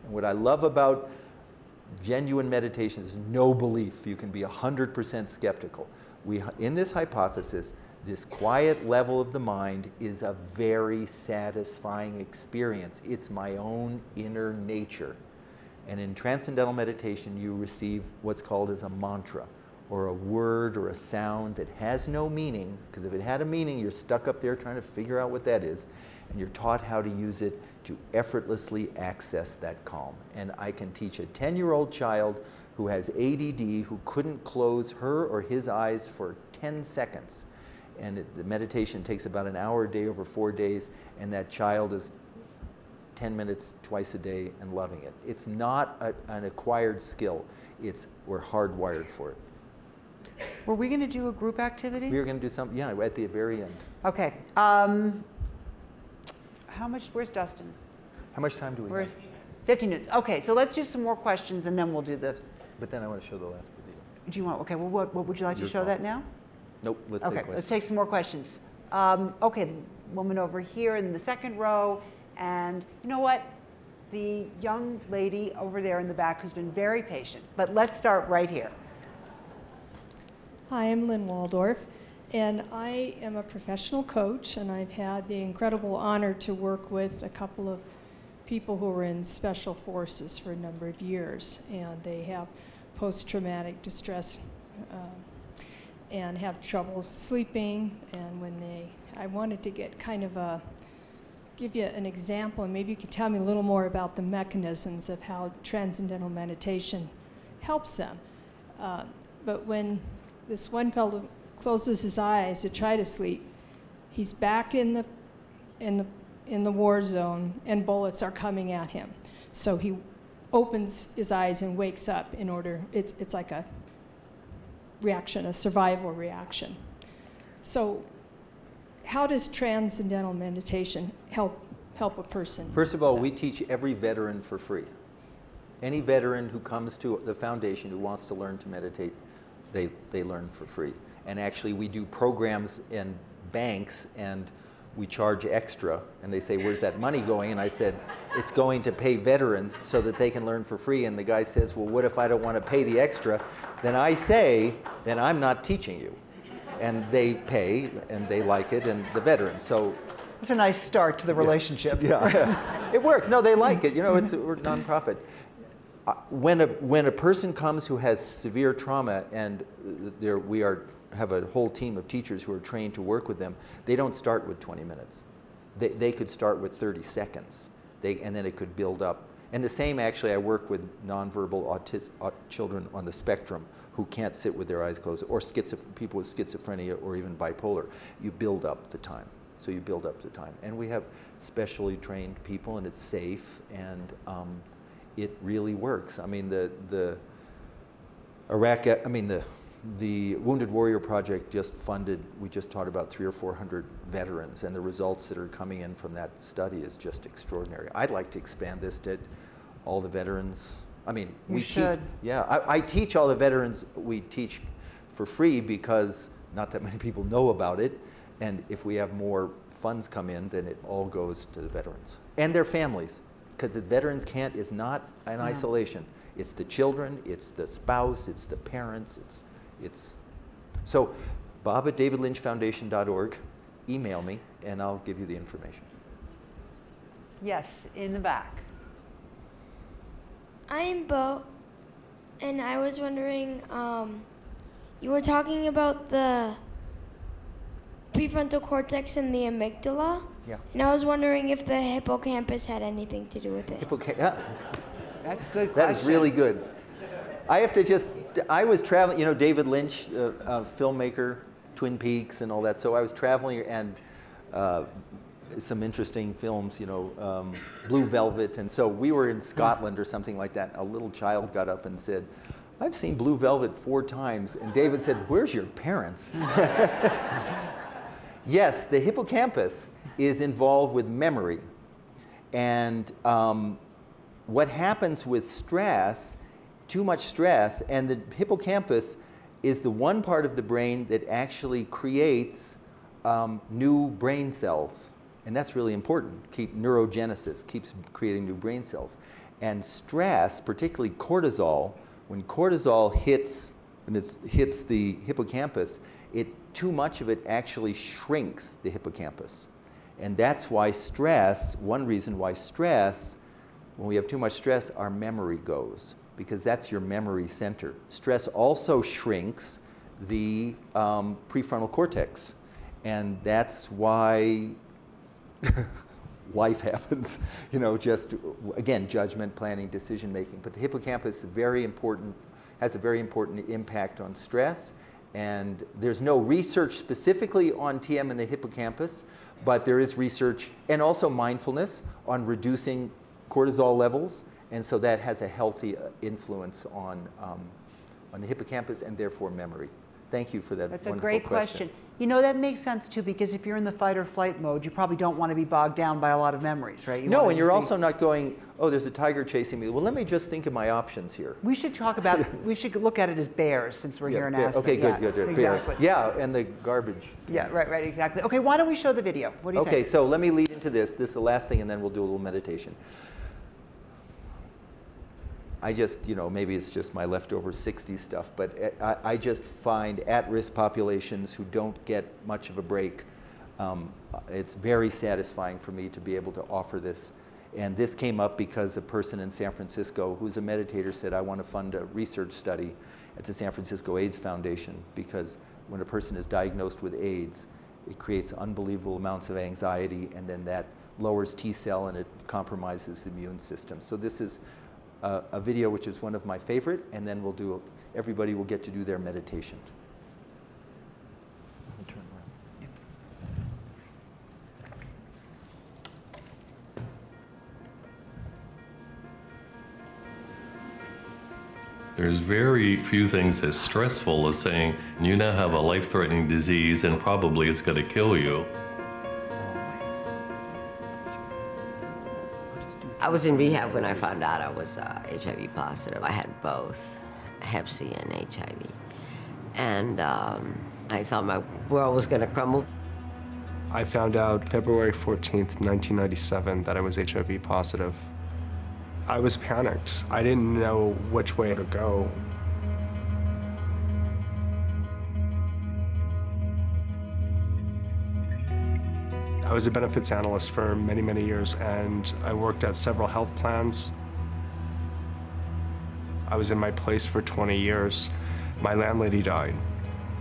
And what I love about genuine meditation is no belief. You can be 100% skeptical. In this hypothesis, this quiet level of the mind is a very satisfying experience. It's my own inner nature. And in Transcendental meditation, you receive what's called as a mantra, or a word or a sound that has no meaning, because if it had a meaning, you're stuck up there trying to figure out what that is, and you're taught how to use it to effortlessly access that calm. And I can teach a 10-year-old child who has ADD, who couldn't close her or his eyes for 10 seconds. And the meditation takes about an hour a day over 4 days, and that child is 10 minutes twice a day and loving it. It's not an acquired skill. We're hardwired for it. Were we going to do a group activity? We were going to do something, yeah, at the very end. Okay. Where's Dustin? How much time do we have? 15 minutes. Okay, so let's do some more questions, and then we'll do the... But then I want to show the last video. Do you want, okay, well, what would you like to show that now? Nope, let's take questions. Let's take some more questions. Okay, the woman over here in the second row, and you know what? The young lady over there in the back who's been very patient. But let's start right here. Hi, I'm Lynn Waldorf, and I am a professional coach, and I've had the incredible honor to work with a couple of people who were in special forces for a number of years, and they have post-traumatic distress and have trouble sleeping. And when I wanted to get kind of give you an example, and maybe you could tell me a little more about the mechanisms of how transcendental meditation helps them. But when this one fellow closes his eyes to try to sleep, he's back in the war zone, and bullets are coming at him. So he opens his eyes and wakes up in order. It's like a reaction, a survival reaction. So how does transcendental meditation help a person? First of all, we teach every veteran for free. Any veteran who comes to the foundation who wants to learn to meditate, they learn for free. And actually we do programs in banks, and we charge extra, and they say, where's that money going? And I said, it's going to pay veterans so that they can learn for free. And the guy says, well, what if I don't want to pay the extra? Then I say, then I'm not teaching you. And they pay, and they like it, and the veterans. So it's a nice start to the relationship. Yeah, it works. No, they like it. You know, we're a nonprofit. When a person comes who has severe trauma, and we have a whole team of teachers who are trained to work with them, they don't start with 20 minutes. They could start with 30 seconds, and then it could build up. And the same, actually, I work with nonverbal children on the spectrum who can't sit with their eyes closed, or people with schizophrenia or even bipolar. You build up the time. So you build up the time. And we have specially trained people, and it's safe, and it really works. I mean, the Wounded Warrior Project just funded, we just taught about 300 or 400 veterans, and the results that are coming in from that study is just extraordinary. I'd like to expand this to all the veterans. I mean, we should. Yeah, I teach all the veterans. We teach for free because not that many people know about it, and if we have more funds come in, then it all goes to the veterans and their families, because the veterans camp is not in isolation. It's the children, it's the spouse, it's the parents, it's so Bob at davidlynchfoundation.org, email me and I'll give you the information. Yes, in the back. I'm Bo, and I was wondering, you were talking about the prefrontal cortex and the amygdala. Yeah. And I was wondering if the hippocampus had anything to do with it. Yeah. That's a good question. That is really good. I was traveling, you know, David Lynch, filmmaker, Twin Peaks and all that. So I was traveling, and some interesting films, you know, Blue Velvet. And so we were in Scotland or something like that. A little child got up and said, I've seen Blue Velvet 4 times. And David said, where's your parents? Yes, the hippocampus is involved with memory. And what happens with stress, too much stress, and the hippocampus is the one part of the brain that actually creates new brain cells. And that's really important. Neurogenesis keeps creating new brain cells. And stress, particularly cortisol, when cortisol hits the hippocampus, too much of it actually shrinks the hippocampus. And that's why stress, one reason why stress, when we have too much stress, our memory goes, because that's your memory center. Stress also shrinks the prefrontal cortex. And that's why life happens, you know, just, again, judgment, planning, decision making. But the hippocampus is very important, has a very important impact on stress. And there's no research specifically on TM in the hippocampus, but there is research, and also mindfulness, on reducing cortisol levels. And so that has a healthy influence on the hippocampus and therefore memory. Thank you for that wonderful question. That's a great question. You know, that makes sense too, because if you're in the fight or flight mode, you probably don't want to be bogged down by a lot of memories, right? No, and you're also not going, oh, there's a tiger chasing me. Well, let me just think of my options here. We should talk about, we should look at it as bears, since we're here in Aspen. Okay, good, good. Exactly. Bears. Yeah, and the garbage. Yeah, right, exactly. Okay, why don't we show the video? What do you think? Okay, so let me lead into this. This is the last thing, and then we'll do a little meditation. I just, you know, maybe it's just my leftover 60s stuff, but I just find at-risk populations who don't get much of a break, it's very satisfying for me to be able to offer this. And this came up because a person in San Francisco who's a meditator said, I want to fund a research study at the San Francisco AIDS Foundation, because when a person is diagnosed with AIDS, it creates unbelievable amounts of anxiety, and then that lowers T cell and it compromises the immune system. So this is a video which is one of my favorite, and then everybody will get to do their meditation. Turn around. Yeah. There's very few things as stressful as saying, you now have a life-threatening disease and probably it's going to kill you. I was in rehab when I found out I was HIV positive. I had both Hep C and HIV. And I thought my world was going to crumble. I found out February 14th, 1997, that I was HIV positive. I was panicked. I didn't know which way to go. I was a benefits analyst for many, many years, and I worked at several health plans. I was in my place for 20 years. My landlady died.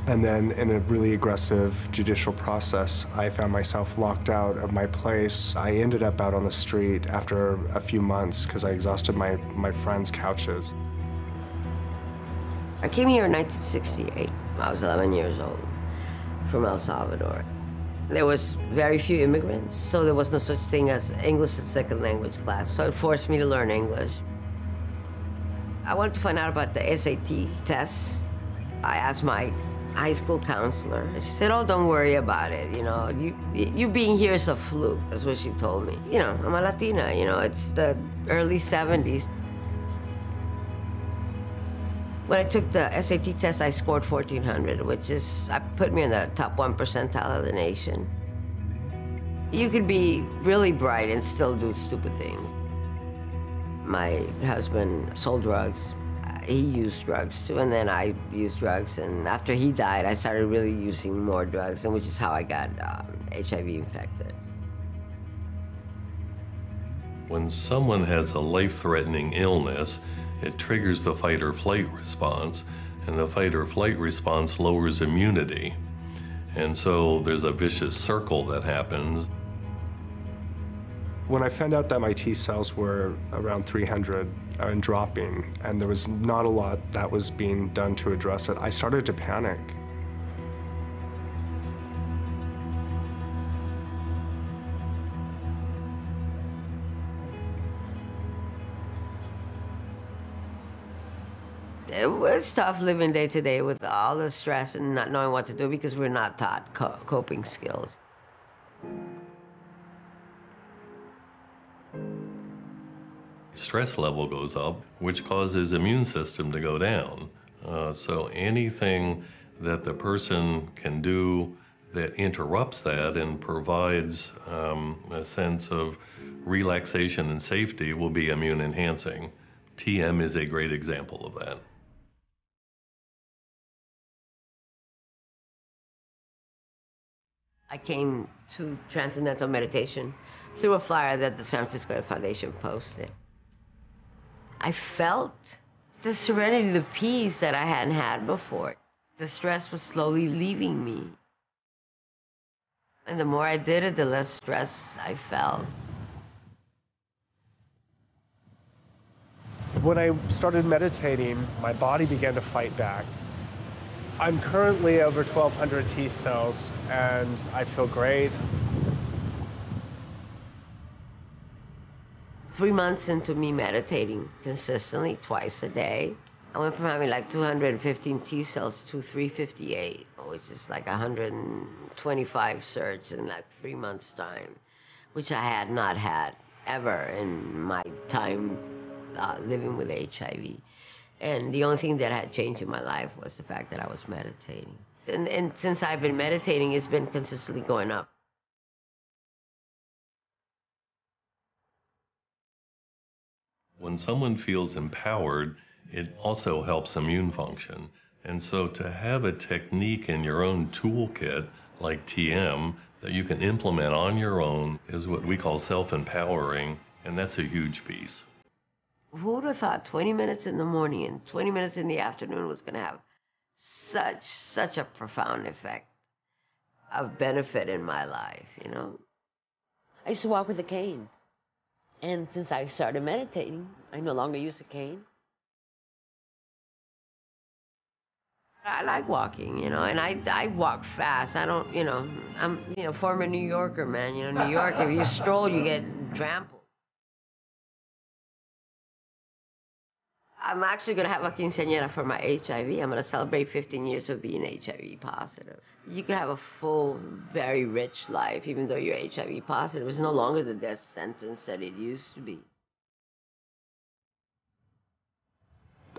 And then in a really aggressive judicial process, I found myself locked out of my place. I ended up out on the street after a few months because I exhausted my friends' couches. I came here in 1968. I was 11 years old, from El Salvador. There was very few immigrants, so there was no such thing as English as second language class, so it forced me to learn English. I wanted to find out about the SAT tests. I asked my high school counselor, and she said, oh, don't worry about it, you know, you being here is a fluke, that's what she told me. You know, I'm a Latina, you know, it's the early 70s. When I took the SAT test, I scored 1,400, which put me in the top 1 percentile of the nation. You could be really bright and still do stupid things. My husband sold drugs. He used drugs too, and then I used drugs, and after he died, I started really using more drugs, and which is how I got HIV infected. When someone has a life-threatening illness, it triggers the fight or flight response, and the fight or flight response lowers immunity. And so there's a vicious circle that happens. When I found out that my T cells were around 300 and dropping, and there was not a lot that was being done to address it, I started to panic. It was tough living day to day with all the stress and not knowing what to do because we're not taught coping skills. Stress level goes up, which causes immune system to go down. So anything that the person can do that interrupts that and provides a sense of relaxation and safety will be immune enhancing. TM is a great example of that. I came to Transcendental meditation through a flyer that the San Francisco Foundation posted. I felt the serenity, the peace that I hadn't had before. The stress was slowly leaving me. And the more I did it, the less stress I felt. When I started meditating, my body began to fight back. I'm currently over 1,200 T cells, and I feel great. 3 months into me meditating consistently, twice a day, I went from having like 215 T cells to 358, which is like 125 surge in like 3 months' time, which I had not had ever in my time living with HIV. And the only thing that had changed in my life was the fact that I was meditating. And since I've been meditating, it's been consistently going up. When someone feels empowered, it also helps immune function. And so to have a technique in your own toolkit, like TM, that you can implement on your own is what we call self-empowering. And that's a huge piece. Who would have thought 20 minutes in the morning and 20 minutes in the afternoon was going to have such a profound effect of benefit in my life, you know? I used to walk with a cane. And since I started meditating, I no longer use a cane. I like walking, you know, and I walk fast. I don't, you know, I'm, you know, former New Yorker, man. You know, New York, if you stroll, you get trampled. I'm actually going to have a quinceañera for my HIV. I'm going to celebrate 15 years of being HIV positive. You can have a full, very rich life, even though you're HIV positive. It's no longer the death sentence that it used to be.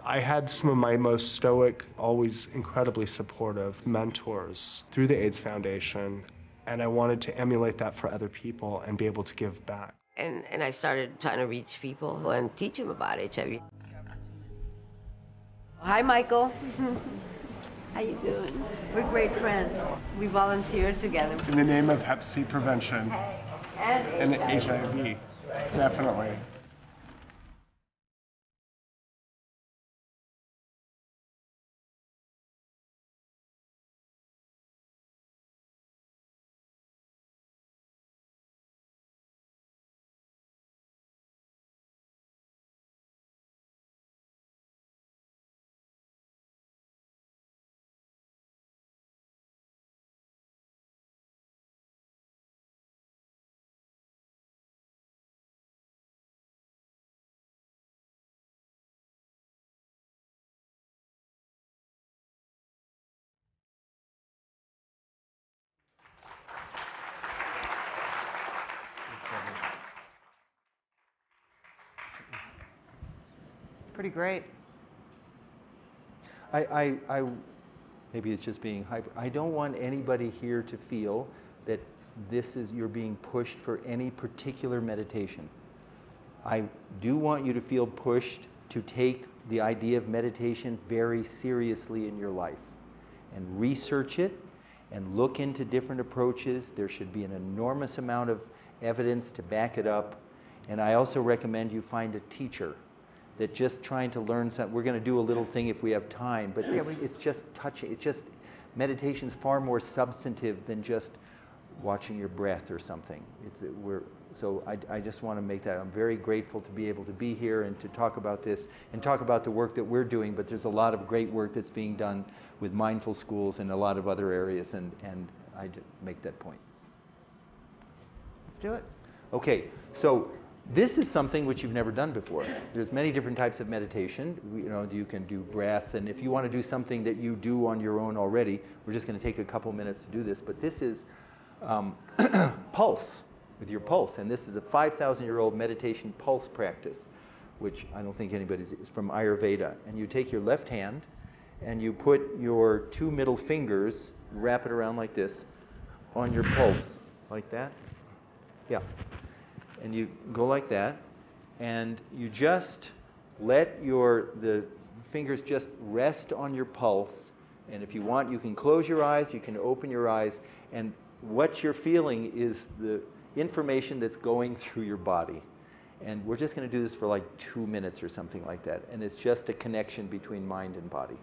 I had some of my most stoic, always incredibly supportive mentors through the AIDS Foundation, and I wanted to emulate that for other people and be able to give back. And I started trying to reach people and teach them about HIV. Hi, Michael. How you doing? We're great friends. We volunteered together. In the name of Hep C prevention and HIV, definitely. Pretty great. Maybe it's just being hyper. I don't want anybody here to feel that you're being pushed for any particular meditation. I do want you to feel pushed to take the idea of meditation very seriously in your life and research it and look into different approaches. There should be an enormous amount of evidence to back it up. And I also recommend you find a teacher that just trying to learn something. We're going to do a little thing if we have time, but it's just touching. It's just, meditation's far more substantive than just watching your breath or something. So I just want to make that. I'm very grateful to be able to be here and to talk about this and talk about the work that we're doing, but there's a lot of great work that's being done with mindful schools and a lot of other areas, and I just make that point. Let's do it. Okay, so this is something which you've never done before. There's many different types of meditation. You can do breath, and if you want to do something that you do on your own already, we're just going to take a couple minutes to do this. But this is pulse, with your pulse, and this is a 5,000-year-old meditation pulse practice, which I don't think anybody's. It's from Ayurveda. And you take your left hand, and you put your two middle fingers, wrap it around like this, on your pulse, like that. Yeah. And you go like that, and you just let the fingers just rest on your pulse. And if you want, you can close your eyes, you can open your eyes, and what you're feeling is the information that's going through your body. And we're just going to do this for like 2 minutes or something like that. And it's just a connection between mind and body.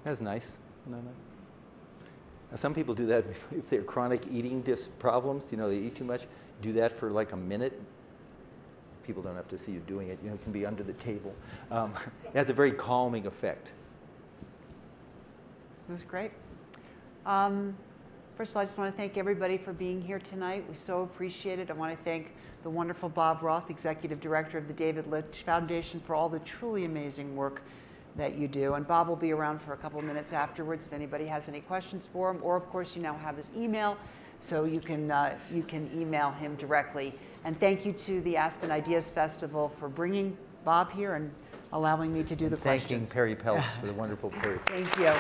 That's nice. No. Now, some people do that if they're chronic eating problems, you know, they eat too much. Do that for like a minute. People don't have to see you doing it. You know, it can be under the table. It has a very calming effect. That's great. First of all, I just want to thank everybody for being here tonight. We so appreciate it. I want to thank the wonderful Bob Roth, Executive Director of the David Lynch Foundation, for all the truly amazing work that you do. And Bob will be around for a couple of minutes afterwards if anybody has any questions for him. Or, of course, you now have his email, so you can email him directly. And thank you to the Aspen Ideas Festival for bringing Bob here and allowing me to do the questions. Thanking Perri Peltz for the wonderful Perri. Thank you.